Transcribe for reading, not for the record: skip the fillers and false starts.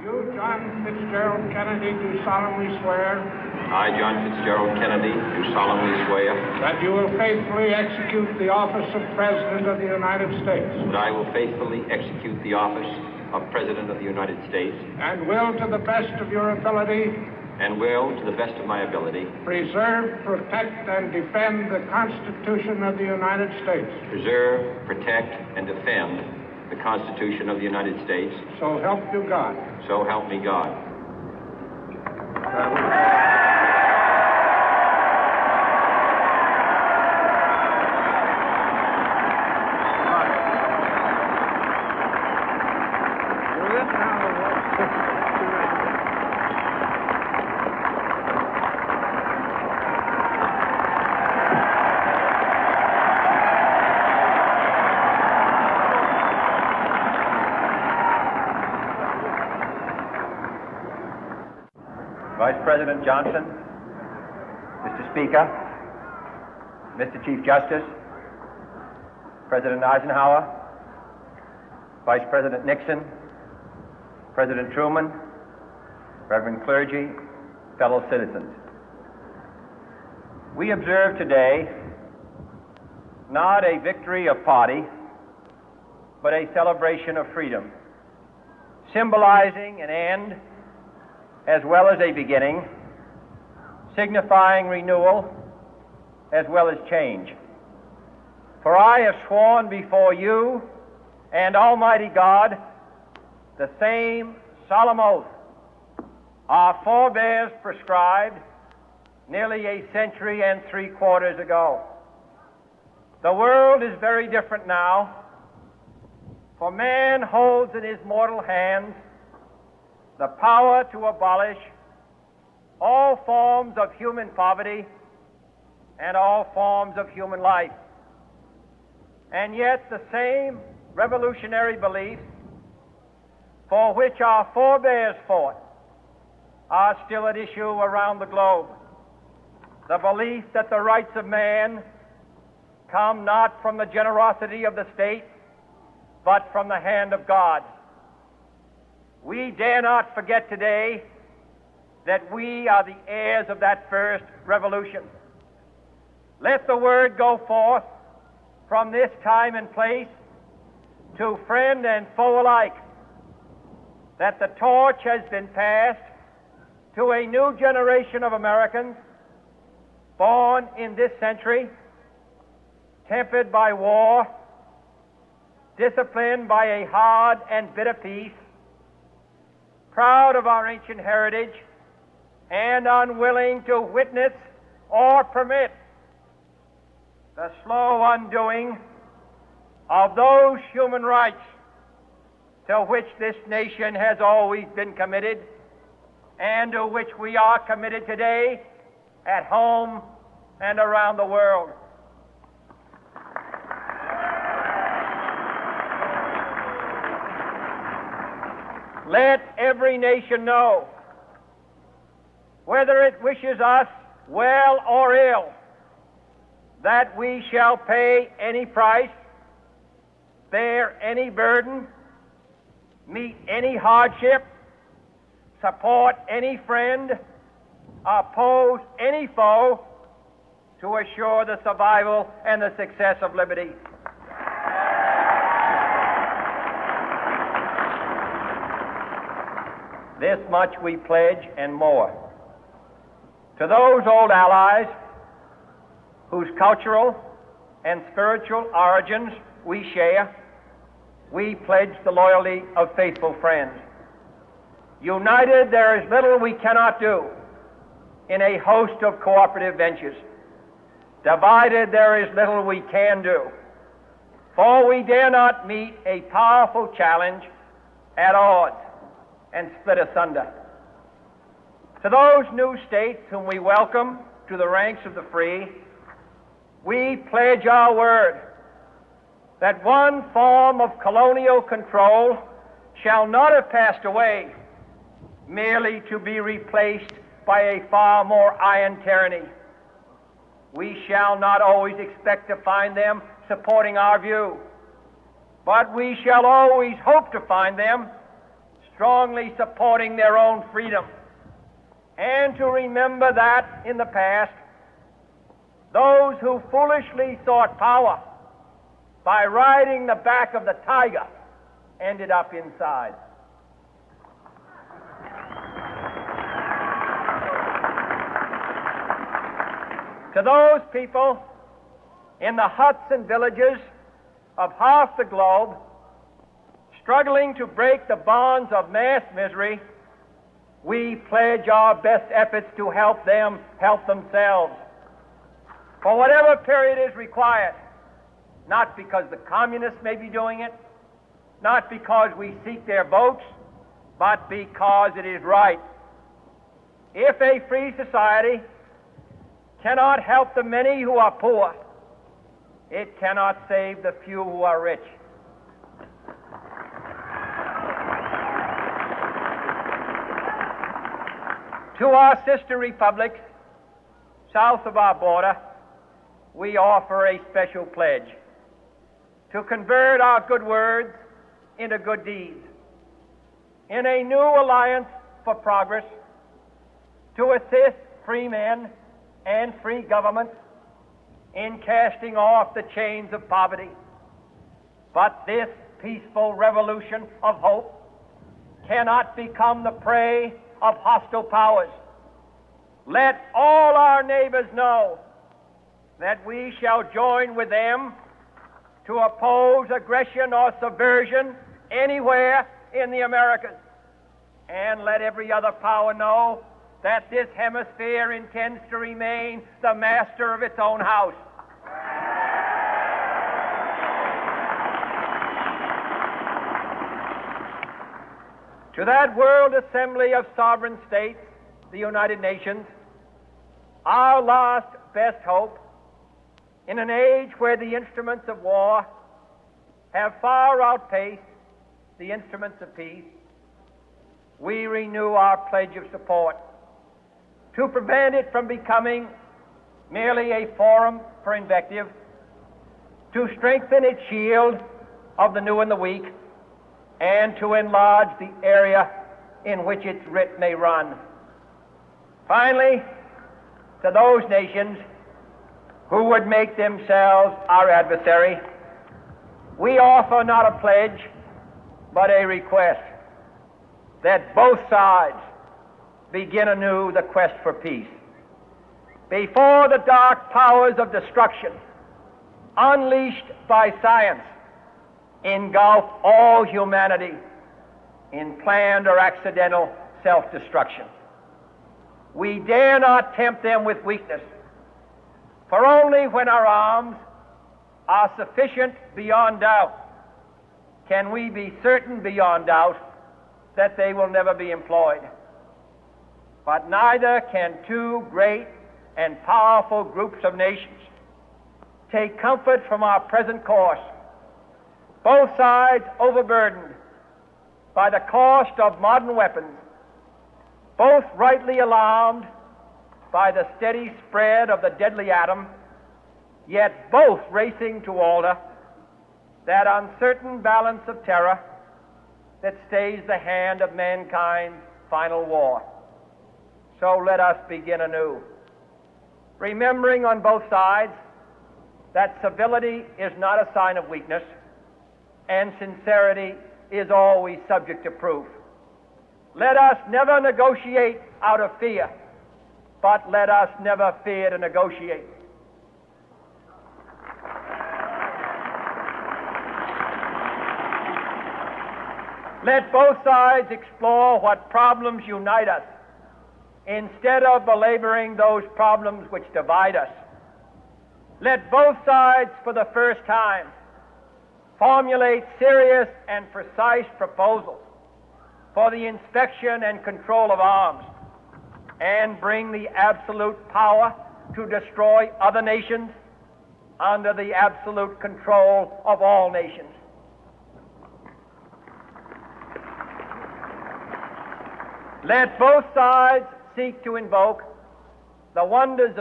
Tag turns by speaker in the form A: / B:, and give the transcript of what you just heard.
A: You, John Fitzgerald Kennedy, do solemnly swear.
B: I, John Fitzgerald Kennedy, do solemnly swear.
A: That you will faithfully execute the office of President of the United States.
B: That I will faithfully execute the office of President of the United States.
A: And will, to the best of your ability.
B: And will, to the best of my ability.
A: Preserve, protect, and defend the Constitution of the United States.
B: Preserve, protect, and defend the Constitution of the United States.
A: So help you God.
B: So help me God.
C: Vice President Johnson, Mr. Speaker, Mr. Chief Justice, President Eisenhower, Vice President Nixon, President Truman, Reverend clergy, fellow citizens. We observe today not a victory of party, but a celebration of freedom, symbolizing an end as well as a beginning, signifying renewal as well as change. For I have sworn before you and Almighty God the same solemn oath our forebears prescribed nearly a century and 3/4 ago. The world is very different now, for man holds in his mortal hands the power to abolish all forms of human poverty and all forms of human life. And yet the same revolutionary beliefs for which our forebears fought are still at issue around the globe. The belief that the rights of man come not from the generosity of the state, but from the hand of God. We dare not forget today that we are the heirs of that first revolution. Let the word go forth from this time and place to friend and foe alike that the torch has been passed to a new generation of Americans born in this century, tempered by war, disciplined by a hard and bitter peace, proud of our ancient heritage, and unwilling to witness or permit the slow undoing of those human rights to which this nation has always been committed and to which we are committed today at home and around the world. Let every nation know, whether it wishes us well or ill, that we shall pay any price, bear any burden, meet any hardship, support any friend, oppose any foe to assure the survival and the success of liberty. This much we pledge and more. To those old allies whose cultural and spiritual origins we share, we pledge the loyalty of faithful friends. United, there is little we cannot do in a host of cooperative ventures. Divided, there is little we can do, for we dare not meet a powerful challenge at odds and split asunder. To those new states whom we welcome to the ranks of the free, we pledge our word that one form of colonial control shall not have passed away, merely to be replaced by a far more iron tyranny. We shall not always expect to find them supporting our view, but we shall always hope to find them strongly supporting their own freedom, and to remember that in the past, those who foolishly sought power by riding the back of the tiger ended up inside. To those people in the huts and villages of half the globe struggling to break the bonds of mass misery, we pledge our best efforts to help them help themselves for whatever period is required, not because the communists may be doing it, not because we seek their votes, but because it is right. If a free society cannot help the many who are poor, it cannot save the few who are rich. To our sister republics south of our border, we offer a special pledge to convert our good words into good deeds, in a new alliance for progress, to assist free men and free governments in casting off the chains of poverty. But this peaceful revolution of hope cannot become the prey of hostile powers. Let all our neighbors know that we shall join with them to oppose aggression or subversion anywhere in the Americas. And let every other power know that this hemisphere intends to remain the master of its own house. To that World Assembly of Sovereign States, the United Nations, our last best hope, in an age where the instruments of war have far outpaced the instruments of peace, we renew our pledge of support to prevent it from becoming merely a forum for invective, to strengthen its shield of the new and the weak, and to enlarge the area in which its writ may run. Finally, to those nations who would make themselves our adversary, we offer not a pledge, but a request that both sides begin anew the quest for peace. Before the dark powers of destruction, unleashed by science, engulf all humanity in planned or accidental self-destruction, we dare not tempt them with weakness, for only when our arms are sufficient beyond doubt can we be certain beyond doubt that they will never be employed. But neither can two great and powerful groups of nations take comfort from our present course, both sides overburdened by the cost of modern weapons, both rightly alarmed by the steady spread of the deadly atom, yet both racing to alter that uncertain balance of terror that stays the hand of mankind's final war. So let us begin anew, remembering on both sides that civility is not a sign of weakness, and sincerity is always subject to proof. Let us never negotiate out of fear, but let us never fear to negotiate. Let both sides explore what problems unite us, instead of belaboring those problems which divide us. Let both sides, for the first time, formulate serious and precise proposals for the inspection and control of arms, and bring the absolute power to destroy other nations under the absolute control of all nations. Let both sides seek to invoke the wonders of